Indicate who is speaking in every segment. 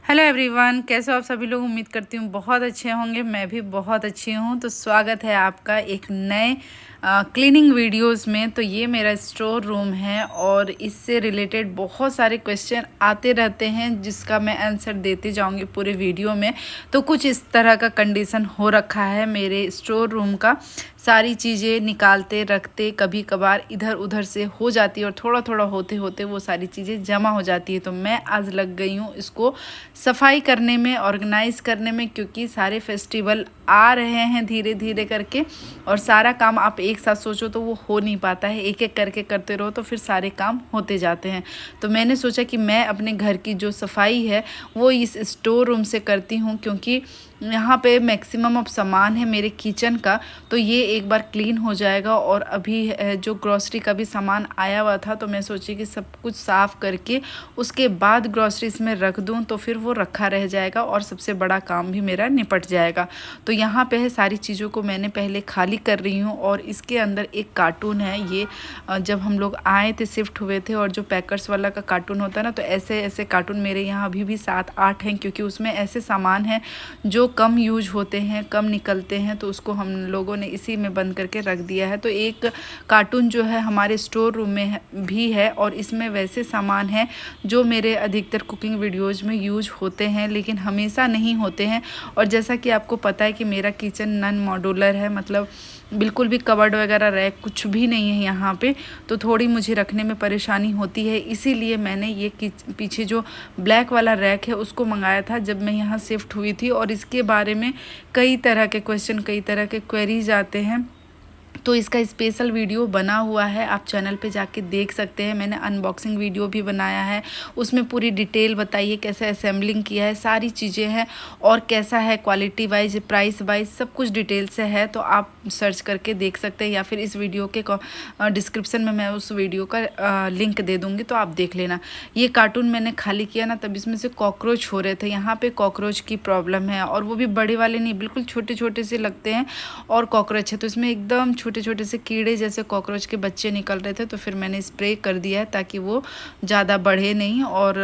Speaker 1: Hello everyone, कैसे हो आप सभी लोग। उम्मीद करती हूँ बहुत अच्छे होंगे। मैं भी बहुत अच्छी हूँ। तो स्वागत है आपका एक नए क्लीनिंग वीडियोस में। तो ये मेरा स्टोर रूम है और इससे रिलेटेड बहुत सारे क्वेश्चन आते रहते हैं जिसका मैं आंसर देते जाऊंगी पूरे वीडियो में। तो कुछ इस तरह का कंडीशन हो रखा है मेरे स्टोर रूम का। सारी चीज़ें निकालते रखते कभी कभार इधर उधर से हो जाती है और थोड़ा थोड़ा होते होते वो सारी चीज़ें जमा हो जाती है। तो मैं आज लग गई हूँ इसको सफाई करने में, ऑर्गेनाइज करने में, क्योंकि सारे फेस्टिवल आ रहे हैं धीरे धीरे करके और सारा काम आप एक साथ सोचो तो वो हो नहीं पाता है। एक एक करके करते रहो तो फिर सारे काम होते जाते हैं। तो मैंने सोचा कि मैं अपने घर की जो सफाई है वो इस स्टोर रूम से करती हूँ, क्योंकि यहाँ पे मैक्सिमम ऑफ सामान है मेरे किचन का। तो ये एक बार क्लीन हो जाएगा। और अभी जो ग्रॉसरी का भी सामान आया हुआ था तो मैं सोची कि सब कुछ साफ़ करके उसके बाद ग्रॉसरी इसमें रख दूँ तो फिर वो रखा रह जाएगा और सबसे बड़ा काम भी मेरा निपट जाएगा। तो यहाँ पे है, सारी चीज़ों को मैंने पहले खाली कर रही हूँ। और इसके अंदर एक कार्टून है। ये जब हम लोग आए थे, शिफ्ट हुए थे, और जो पैकर्स वाला का कार्टून होता है ना, तो ऐसे ऐसे कार्टून मेरे यहाँ अभी भी 7-8 हैं, क्योंकि उसमें ऐसे सामान हैं जो कम यूज होते हैं, कम निकलते हैं। तो उसको हम लोगों ने इसी में बंद करके रख दिया है। तो एक कार्टून जो है हमारे स्टोर रूम में भी है और इसमें वैसे सामान है जो मेरे अधिकतर कुकिंग वीडियोज़ में यूज होते हैं, लेकिन हमेशा नहीं होते हैं। और जैसा कि आपको पता है कि मेरा किचन नॉन मॉड्यूलर है, मतलब बिल्कुल भी कबर्ड वगैरह रैक कुछ भी नहीं है यहाँ पे। तो थोड़ी मुझे रखने में परेशानी होती है, इसीलिए मैंने ये पीछे जो ब्लैक वाला रैक है उसको मंगाया था जब मैं यहाँ शिफ्ट हुई थी। और इसके बारे में कई तरह के क्वेश्चन, कई तरह के क्वेरीज आते हैं। तो इसका स्पेशल वीडियो बना हुआ है, आप चैनल पे जाके देख सकते हैं। मैंने अनबॉक्सिंग वीडियो भी बनाया है, उसमें पूरी डिटेल बताइए कैसे असेंबलिंग किया है, सारी चीज़ें हैं और कैसा है क्वालिटी वाइज, प्राइस वाइज, सब कुछ डिटेल से है। तो आप सर्च करके देख सकते हैं, या फिर इस वीडियो के डिस्क्रिप्शन में मैं उस वीडियो का लिंक दे दूँगी, तो आप देख लेना। ये कार्टून मैंने खाली किया ना, तब इसमें से कॉकरोच हो रहे थे। यहाँ पर कॉकरोच की प्रॉब्लम है, और वो भी बड़े वाले नहीं, बिल्कुल छोटे छोटे से लगते हैं और कॉकरोच है। तो इसमें एकदम छोटे छोटे से कीड़े जैसे कॉकरोच के बच्चे निकल रहे थे। तो फिर मैंने स्प्रे कर दिया है ताकि वो ज़्यादा बढ़े नहीं और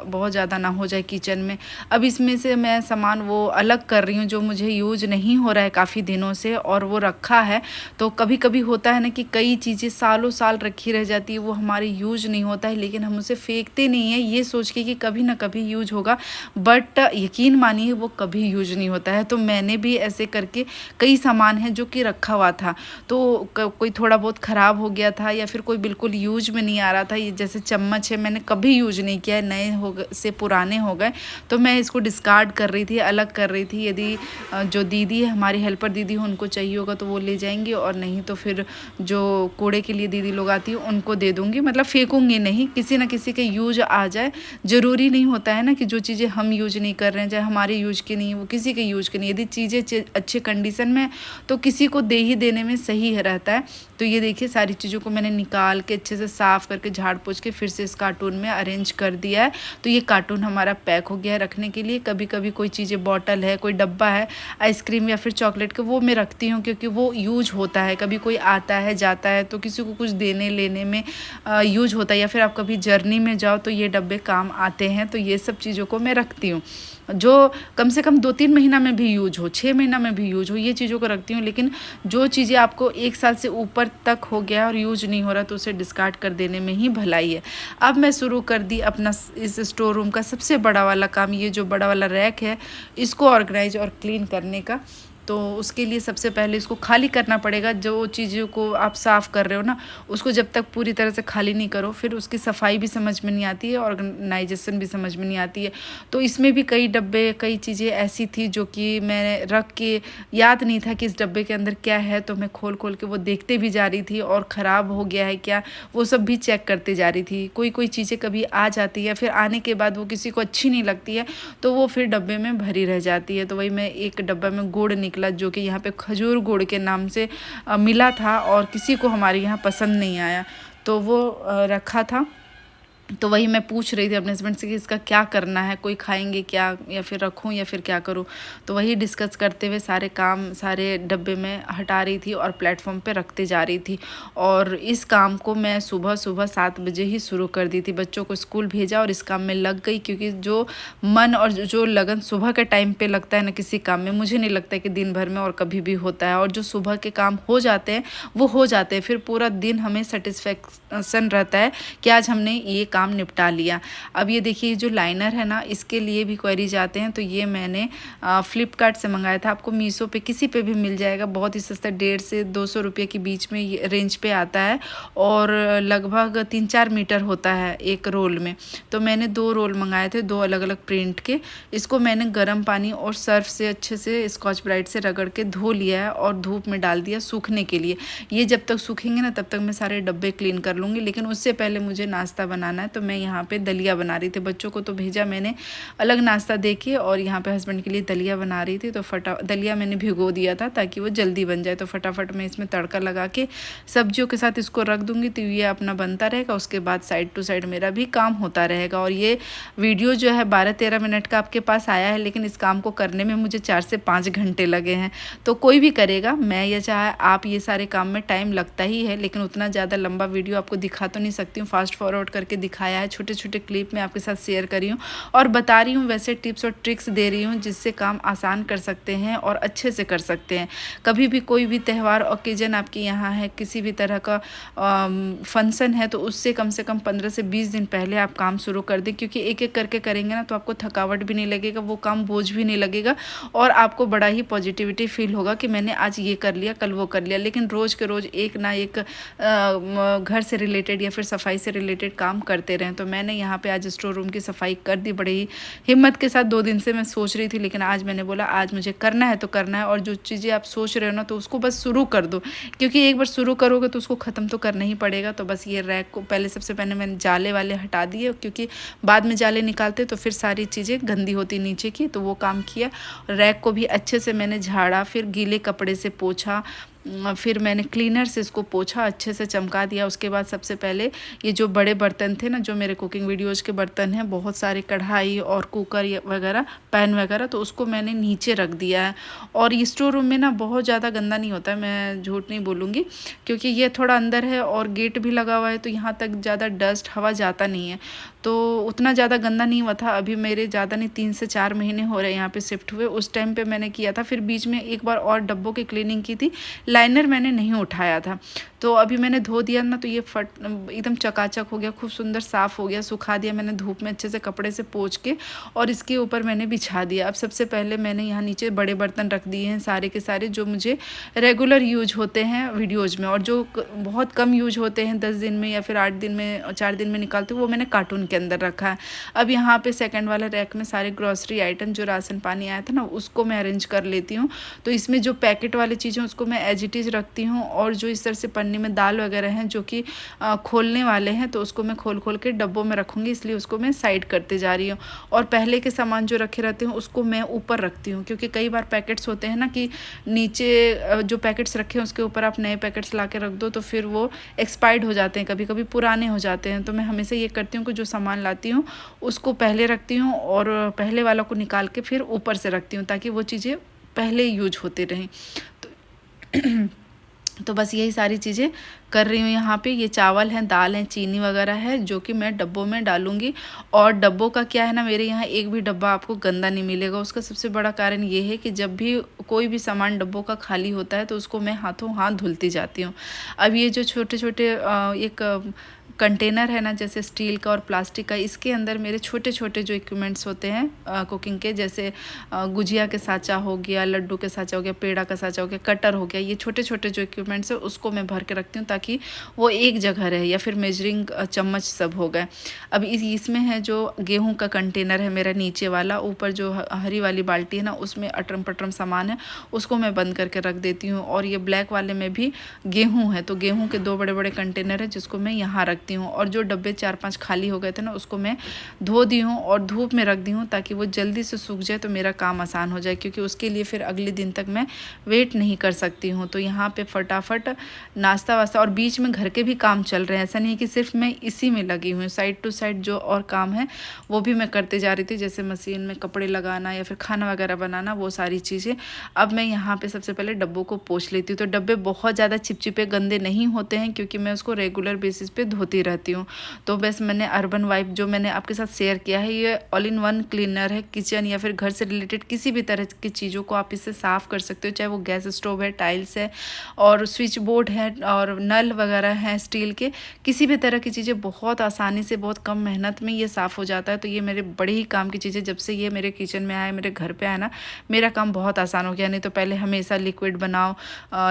Speaker 1: बहुत ज़्यादा ना हो जाए किचन में। अब इसमें से मैं सामान वो अलग कर रही हूँ जो मुझे यूज नहीं हो रहा है काफ़ी दिनों से, और वो रखा है। तो कभी कभी होता है ना कि कई चीज़ें सालों साल रखी रह जाती है, वो हमारी यूज नहीं होता है, लेकिन हम उसे फेंकते नहीं हैं ये सोच के कि कभी ना कभी यूज होगा, बट यकीन मानिए वो कभी यूज नहीं होता है। तो मैंने भी ऐसे करके कई सामान है जो कि रखा हुआ था, तो कोई थोड़ा बहुत ख़राब हो गया था या फिर कोई बिल्कुल यूज में नहीं आ रहा था। ये जैसे चम्मच है, मैंने कभी यूज नहीं किया है, नए हो गए से पुराने हो गए, तो मैं इसको डिस्कार्ड कर रही थी, अलग कर रही थी। यदि जो दीदी है, हमारी हेल्पर दीदी है, उनको चाहिए होगा तो वो ले जाएंगी, और नहीं तो फिर जो कूड़े के लिए दीदी लोग आती है उनको दे दूँगी। मतलब फेंकूँगी नहीं, किसी ना किसी के यूज आ जाए। ज़रूरी नहीं होता है ना कि जो चीज़ें हम यूज नहीं कर रहे हैं, चाहे हमारे यूज की नहीं, वो किसी के यूज की नहीं। यदि चीज़ें अच्छे कंडीशन में तो किसी को दे ही देने में सही रहता है। तो ये देखिए, सारी चीज़ों को मैंने निकाल के अच्छे से साफ़ करके झाड़ पोंछ के फिर से इस कार्टून में अरेंज कर दिया है। तो ये कार्टून हमारा पैक हो गया है रखने के लिए। कभी कभी कोई चीज़ें, बॉटल है, कोई डब्बा है आइसक्रीम या फिर चॉकलेट का, वो मैं रखती हूँ क्योंकि वो यूज होता है। कभी कोई आता है जाता है तो किसी को कुछ देने लेने में यूज होता है, या फिर आप कभी जर्नी में जाओ तो ये डब्बे काम आते हैं। तो ये सब चीज़ों को मैं रखती हूँ जो कम से कम 2-3 महीना में भी यूज हो, 6 महीना में भी यूज हो, ये चीज़ों को रखती हूँ। लेकिन जो चीज़ें आपको 1 साल से ऊपर तक हो गया और यूज नहीं हो रहा तो उसे डिस्कार्ड कर देने में ही भलाई है। अब मैं शुरू कर दी अपना इस स्टोर रूम का सबसे बड़ा वाला काम। ये जो बड़ा वाला रैक है इसको ऑर्गेनाइज और क्लीन करने का। तो उसके लिए सबसे पहले इसको खाली करना पड़ेगा। जो चीज़ों को आप साफ़ कर रहे हो ना, उसको जब तक पूरी तरह से खाली नहीं करो फिर उसकी सफाई भी समझ में नहीं आती है, ऑर्गेनाइजेशन भी समझ में नहीं आती है। तो इसमें भी कई डब्बे, कई चीज़ें ऐसी थी जो कि मैं रख के याद नहीं था कि इस डब्बे के अंदर क्या है, तो मैं खोल खोल के वो देखते भी जा रही थी, और ख़राब हो गया है क्या वो सब भी चेक करते जा रही थी। कोई कोई चीज़ें कभी आ जाती है, फिर आने के बाद वो किसी को अच्छी नहीं लगती है तो वो फिर डब्बे में भरी रह जाती है। तो वही मैं एक डब्बा में गुड़ निकला जो कि यहाँ पे खजूर गुड़ के नाम से मिला था, और किसी को हमारे यहाँ पसंद नहीं आया तो वो रखा था। तो वही मैं पूछ रही थी अपने हस्बैंड से कि इसका क्या करना है, कोई खाएंगे क्या, या फिर रखूं या फिर क्या करूं। तो वही डिस्कस करते हुए सारे काम सारे डब्बे में हटा रही थी और प्लेटफॉर्म पे रखते जा रही थी। और इस काम को मैं सुबह सुबह 7 बजे ही शुरू कर दी थी। बच्चों को स्कूल भेजा और इस काम में लग गई, क्योंकि जो मन और जो लगन सुबह के टाइम पे लगता है ना किसी काम में, मुझे नहीं लगता है कि दिन भर में और कभी भी होता है। और जो सुबह के काम हो जाते हैं वो हो जाते हैं, फिर पूरा दिन हमें सेटिस्फेक्शन रहता है कि आज हमने ये काम निपटा लिया। अब ये देखिए जो लाइनर है ना, इसके लिए भी क्वेरीज आते हैं। तो ये मैंने फ्लिपकार्ट से मंगाया था। आपको मीशो पे किसी पे भी मिल जाएगा, बहुत ही सस्ता, 150 से 200 रुपये के बीच में ये रेंज पे आता है। और लगभग 3-4 मीटर होता है एक रोल में। तो मैंने 2 रोल मंगाए थे, 2 अलग अलग प्रिंट के। इसको मैंने गर्म पानी और सर्फ से अच्छे से स्कॉच ब्राइट से रगड़ के धो लिया है और धूप में डाल दिया सूखने के लिए। ये जब तक सूखेंगे ना तब तक मैं सारे डब्बे क्लीन कर लूँगी। लेकिन उससे पहले मुझे नाश्ता बनाना है। तो मैं यहाँ पे दलिया बना रही थी। बच्चों को तो भेजा मैंने अलग नाश्ता दे के, और यहाँ पे हस्बैंड के लिए दलिया बना रही थी। तो दलिया मैंने भिगो दिया था ताकि वो जल्दी बन जाए। तो फटाफट मैं इसमें तड़का लगा के सब्जियों के साथ इसको रख दूँगी। तो ये अपना बनता रहेगा, उसके बाद साइड टू साइड मेरा भी काम होता रहेगा। और ये वीडियो जो है 12-13 मिनट का आपके पास आया है, लेकिन इस काम को करने में मुझे 4 से 5 घंटे लगे हैं। तो कोई भी करेगा, मैं या चाहे आप, ये सारे काम में टाइम लगता ही है। लेकिन उतना ज़्यादा लंबा वीडियो आपको दिखा तो नहीं सकती हूँ, फास्ट फॉरवर्ड करके दिखाया है, छोटे छोटे क्लिप में आपके साथ शेयर करी हूँ और बता रही हूँ, वैसे टिप्स और ट्रिक्स दे रही हूँ जिससे काम आसान कर सकते हैं और अच्छे से कर सकते हैं। कभी भी कोई भी त्यौहार ओकेजन आपके यहाँ है, किसी भी तरह का फंक्शन है, तो उससे कम से कम 15 से 20 दिन पहले आप काम शुरू कर दें। क्योंकि एक एक करके करेंगे ना तो आपको थकावट भी नहीं लगेगा, वो काम बोझ भी नहीं लगेगा, और आपको बड़ा ही पॉजिटिविटी फील होगा कि मैंने आज ये कर लिया, कल वो कर लिया। लेकिन रोज़ के रोज़ एक ना एक घर से रिलेटेड या फिर सफाई से रिलेटेड काम करते रहें। तो मैंने यहाँ पे आज स्टोर रूम की सफाई कर दी बड़ी ही हिम्मत के साथ। 2 दिन से मैं सोच रही थी, लेकिन आज मैंने बोला आज मुझे करना है तो करना है। और जो चीज़ें आप सोच रहे हो ना, तो उसको बस शुरू कर दो, क्योंकि एक बार शुरू करोगे तो उसको ख़त्म तो करना ही पड़ेगा। तो बस ये रैक को पहले, सबसे पहले मैंने जाले वाले हटा दिए, क्योंकि बाद में जाले निकालते तो फिर सारी चीज़ें गंदी होती नीचे की। तो वो काम किया। रैक को भी अच्छे से मैंने झाड़ा, फिर गीले कपड़े से पोंछा, फिर मैंने क्लीनर से इसको पोंछा, अच्छे से चमका दिया। उसके बाद सबसे पहले ये जो बड़े बर्तन थे ना, जो मेरे कुकिंग वीडियोज़ के बर्तन हैं, बहुत सारे कढ़ाई और कुकर वगैरह, पैन वगैरह, तो उसको मैंने नीचे रख दिया है। और ये स्टोर रूम में ना बहुत ज़्यादा गंदा नहीं होता है, मैं झूठ नहीं बोलूँगी, क्योंकि ये थोड़ा अंदर है और गेट भी लगा हुआ है, तो यहाँ तक ज़्यादा डस्ट हवा जाता नहीं है, तो उतना ज़्यादा गंदा नहीं हुआ था। अभी मेरे ज़्यादा नहीं 3 से 4 महीने हो रहे हैं यहाँ पे शिफ्ट हुए। उस टाइम पे मैंने किया था, फिर बीच में एक बार और डब्बों की क्लीनिंग की थी, लाइनर मैंने नहीं उठाया था। तो अभी मैंने धो दिया ना, तो ये एकदम चकाचक हो गया, खूब सुंदर साफ़ हो गया। सुखा दिया मैंने धूप में अच्छे से कपड़े से पोंछ के, और इसके ऊपर मैंने बिछा दिया। अब सबसे पहले मैंने यहाँ नीचे बड़े बर्तन रख दिए हैं, सारे के सारे, जो मुझे रेगुलर यूज होते हैं वीडियोज़ में, और जो बहुत कम यूज होते हैं 10 दिन में या फिर 8 दिन में और 4 दिन में निकालते हूँ, वो मैंने कार्टून के अंदर रखा है। अब यहाँ पे सेकंड वाला रैक में सारे ग्रॉसरी आइटम, जो राशन पानी आया था ना, उसको मैं अरेंज कर लेती हूँ। तो इसमें जो पैकेट वाली चीज़ें उसको मैं एज इट इज़ रखती हूँ, और जो इस तरह से पन्नी में दाल वगैरह हैं जो कि खोलने वाले हैं, तो उसको मैं खोल खोल के डब्बों में रखूँगी, इसलिए उसको मैं साइड करते जा रही हूँ। और पहले के सामान जो रखे रहते हैं उसको मैं ऊपर रखती हूँ, क्योंकि कई बार पैकेट्स होते हैं ना कि नीचे जो पैकेट्स रखे हैं उसके ऊपर आप नए पैकेट्स ला के रख दो, तो फिर वो एक्सपायर्ड हो जाते हैं, कभी कभी पुराने हो जाते हैं। तो मैं हमेशा ये करती हूँ कि जो सामान लाती हूँ उसको पहले रखती हूँ, और पहले वाला को निकाल के फिर ऊपर से रखती हूँ, ताकि वो चीज़ें पहले यूज होती रहें। तो बस यही सारी चीज़ें कर रही हूँ। यहाँ पे ये चावल हैं, दाल हैं, चीनी वगैरह है, जो कि मैं डब्बों में डालूँगी। और डब्बों का क्या है ना, मेरे यहाँ एक भी डब्बा आपको गंदा नहीं मिलेगा। उसका सबसे बड़ा कारण ये है कि जब भी कोई भी सामान डब्बों का खाली होता है तो उसको मैं हाथों हाथ धुलती जाती हूँ। अब ये जो छोटे छोटे एक कंटेनर है ना, जैसे स्टील का और प्लास्टिक का, इसके अंदर मेरे छोटे छोटे जो इक्विपमेंट्स होते हैं कुकिंग के, जैसे गुजिया के साँचा हो गया, लड्डू के साँचा हो गया, पेड़ा का साँचा हो गया, कटर हो गया, ये छोटे छोटे जो इक्विपमेंट्स है उसको मैं भर के रखती हूँ, ताकि वो एक जगह रहे। या फिर मेजरिंग चम्मच सब हो गए। अब इसमें है जो गेहूँ का कंटेनर है मेरा नीचे वाला, ऊपर जो हरी वाली बाल्टी है ना, उसमें अटरम पटरम सामान है, उसको मैं बंद करके रख देती हूँ। और ये ब्लैक वाले में भी गेहूँ है, तो गेहूँ के 2 बड़े बड़े कंटेनर है जिसको मैं यहाँ रखती रखती हूँ। और जो डब्बे 4-5 खाली हो गए थे ना, उसको मैं धो दी हूँ और धूप में रख दी हूँ ताकि वो जल्दी से सूख जाए, तो मेरा काम आसान हो जाए, क्योंकि उसके लिए फिर अगले दिन तक मैं वेट नहीं कर सकती हूँ। तो यहाँ पे फटाफट नाश्ता वास्ता, और बीच में घर के भी काम चल रहे हैं, ऐसा नहीं है कि सिर्फ मैं इसी में लगी हुई हूँ। साइड टू साइड जो और काम है वो भी मैं करते जा रही थी, जैसे मशीन में कपड़े लगाना या फिर खाना वगैरह बनाना, वो सारी चीज़ें। अब मैं यहाँ पे सबसे पहले डब्बों को पोंछ लेती हूँ। तो डब्बे बहुत ज़्यादा चिपचिपे गंदे नहीं होते हैं, क्योंकि मैं उसको रेगुलर बेसिस पे धोती रहती हूँ। तो बस मैंने अर्बन वाइप जो मैंने आपके साथ शेयर किया है, ये ऑल इन वन क्लीनर है। किचन या फिर घर से रिलेटेड किसी भी तरह की चीज़ों को आप इससे साफ़ कर सकते हो, चाहे वो गैस स्टोव है, टाइल्स है और स्विच बोर्ड है और नल वगैरह हैं स्टील के, किसी भी तरह की चीज़ें बहुत आसानी से, बहुत कम मेहनत में ये साफ़ हो जाता है। तो ये मेरे बड़े ही काम की चीज़ें, जब से ये मेरे किचन में आया, मेरे घर पे आया ना, मेरा काम बहुत आसान हो गया। नहीं तो पहले हमेशा लिक्विड बनाओ,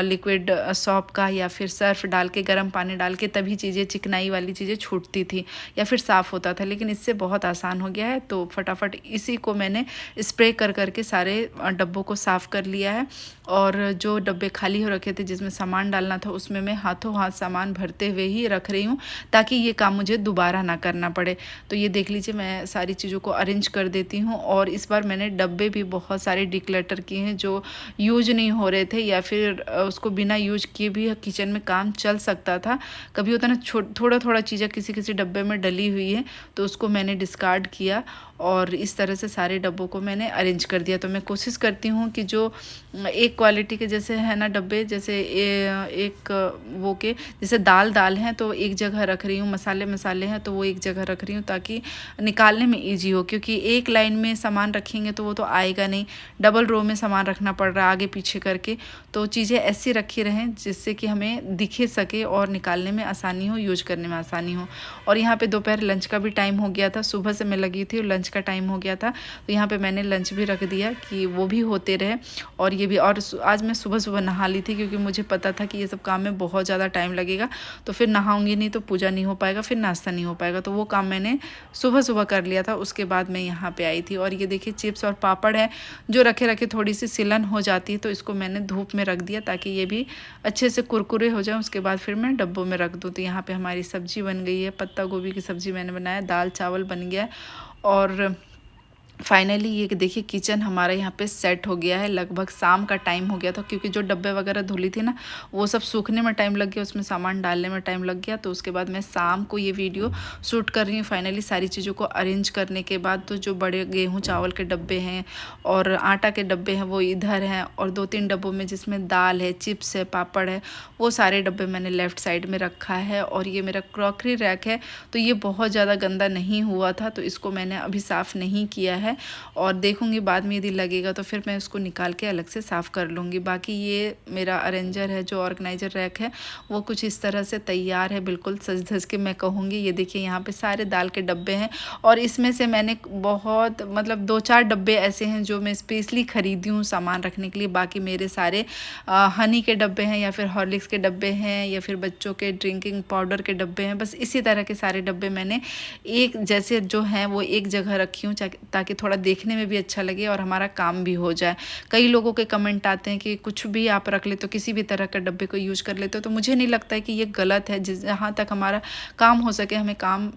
Speaker 1: लिक्विड सॉप का या फिर सर्फ डाल के, गर्म पानी डाल के, तभी चीज़ें, चिकनाई वाली चीज़ें छूटती थी या फिर साफ़ होता था। लेकिन इससे बहुत आसान हो गया है। तो फटाफट इसी को मैंने स्प्रे कर करके सारे डब्बों को साफ़ कर लिया है। और जो डब्बे खाली हो रखे थे जिसमें सामान डालना था, उसमें मैं हाथों हाथ सामान भरते हुए ही रख रही हूँ, ताकि ये काम मुझे दोबारा ना करना पड़े। तो ये देख लीजिए, मैं सारी चीज़ों को अरेंज कर देती हूँ। और इस बार मैंने डब्बे भी बहुत सारे डिक्लटर किए हैं, जो यूज नहीं हो रहे थे या फिर उसको बिना यूज किए भी किचन में काम चल सकता था। कभी होता ना, थोड़ा थोड़ा चीज़ें किसी किसी डब्बे में डली हुई है, तो उसको मैंने डिस्कार्ड किया और इस तरह से सारे डब्बों को मैंने अरेंज कर दिया। तो मैं कोशिश करती हूँ कि जो एक क्वालिटी के जैसे है ना डब्बे, जैसे एक वो के जैसे दाल हैं तो एक जगह रख रही हूँ, मसाले हैं तो वो एक जगह रख रही हूँ, ताकि निकालने में ईजी हो। क्योंकि एक लाइन में सामान रखेंगे तो वो तो आएगा नहीं, डबल रो में सामान रखना पड़ रहा है आगे पीछे करके। तो चीज़ें ऐसी रखी रहें जिससे कि हमें दिखे सके और निकालने में आसानी हो, यूज करने में आसानी हो। और यहाँ पे दोपहर लंच का भी टाइम हो गया था, सुबह से मैं लगी थी और लंच का टाइम हो गया था। तो यहाँ पे मैंने लंच भी रख दिया कि वो भी होते रहे और ये भी। और आज मैं सुबह सुबह नहा ली थी, क्योंकि मुझे पता था कि ये सब काम में बहुत ज़्यादा टाइम लगेगा। तो फिर नहाऊंगी नहीं तो पूजा नहीं हो पाएगा, फिर नाश्ता नहीं हो पाएगा। तो वो काम मैंने सुबह सुबह कर लिया था। उसके बाद मैं यहाँ पे आई थी। और ये देखिए, चिप्स और पापड़ है जो रखे रखे थोड़ी सी सिलन हो जाती है, तो इसको मैंने धूप में रख दिया ताकि ये भी अच्छे से कुरकुरे हो जाए। उसके बाद फिर मैं डब्बों में रख दूँ। तो यहाँ पे हमारी सब्जी बन गई है, पत्ता गोभी की सब्जी मैंने बनाया, दाल चावल बन गया। और फाइनली ये देखिए, किचन हमारा यहाँ पे सेट हो गया है। लगभग शाम का टाइम हो गया था, क्योंकि जो डब्बे वगैरह धुली थी ना, वो सब सूखने में टाइम लग गया, उसमें सामान डालने में टाइम लग गया। तो उसके बाद मैं शाम को ये वीडियो शूट कर रही हूँ। फाइनली सारी चीज़ों को अरेंज करने के बाद, तो जो बड़े गेहूँ चावल के डब्बे हैं और आटा के डब्बे हैं वो इधर हैं, और 2-3 डब्बों में जिसमें दाल है, चिप्स है, पापड़ है, वो सारे डब्बे मैंने लेफ़्ट साइड में रखा है। और ये मेरा क्रॉकरी रैक है, तो ये बहुत ज़्यादा गंदा नहीं हुआ था, तो इसको मैंने अभी साफ़ नहीं किया है। और देखूंगी बाद में यदि लगेगा तो फिर मैं उसको निकाल के अलग से साफ़ कर लूँगी। बाकी ये मेरा अरेंजर है, जो ऑर्गेनाइजर रैक है, वो कुछ इस तरह से तैयार है, बिल्कुल सज धज के मैं कहूँगी। ये देखिए, यहाँ पे सारे दाल के डब्बे हैं, और इसमें से मैंने बहुत मतलब 2-4 डब्बे ऐसे हैं जो मैं स्पेशली ख़रीदी हूँ सामान रखने के लिए। बाकी मेरे सारे हनी के डब्बे हैं, या फिर हॉर्लिक्स के डब्बे हैं, या फिर बच्चों के ड्रिंकिंग पाउडर के डब्बे हैं। बस इसी तरह के सारे डब्बे मैंने एक जैसे जो हैं वो एक जगह रखी हूँ, ताकि थोड़ा देखने में भी अच्छा लगे और हमारा काम भी हो जाए। कई लोगों के कमेंट आते हैं कि कुछ भी आप रख लेते हो, किसी भी तरह का डब्बे को यूज कर लेते हो। तो मुझे नहीं लगता है कि ये गलत है। जहाँ तक हमारा काम हो सके, हमें काम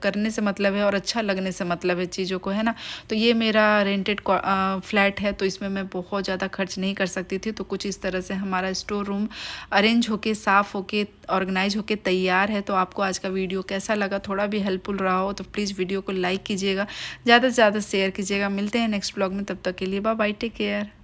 Speaker 1: करने से मतलब है और अच्छा लगने से मतलब है चीज़ों को, है ना। तो ये मेरा रेंटेड फ्लैट है, तो इसमें मैं बहुत ज़्यादा खर्च नहीं कर सकती थी। तो कुछ इस तरह से हमारा स्टोर रूम अरेंज होके, साफ़ होके, ऑर्गेनाइज होके तैयार है। तो आपको आज का वीडियो कैसा लगा, थोड़ा भी हेल्पफुल रहा हो तो प्लीज़ वीडियो को लाइक कीजिएगा, ज़्यादा से ज़्यादा शेयर कीजिएगा। मिलते हैं नेक्स्ट ब्लॉग में, तब तक के लिए बाय बाय, टेक केयर।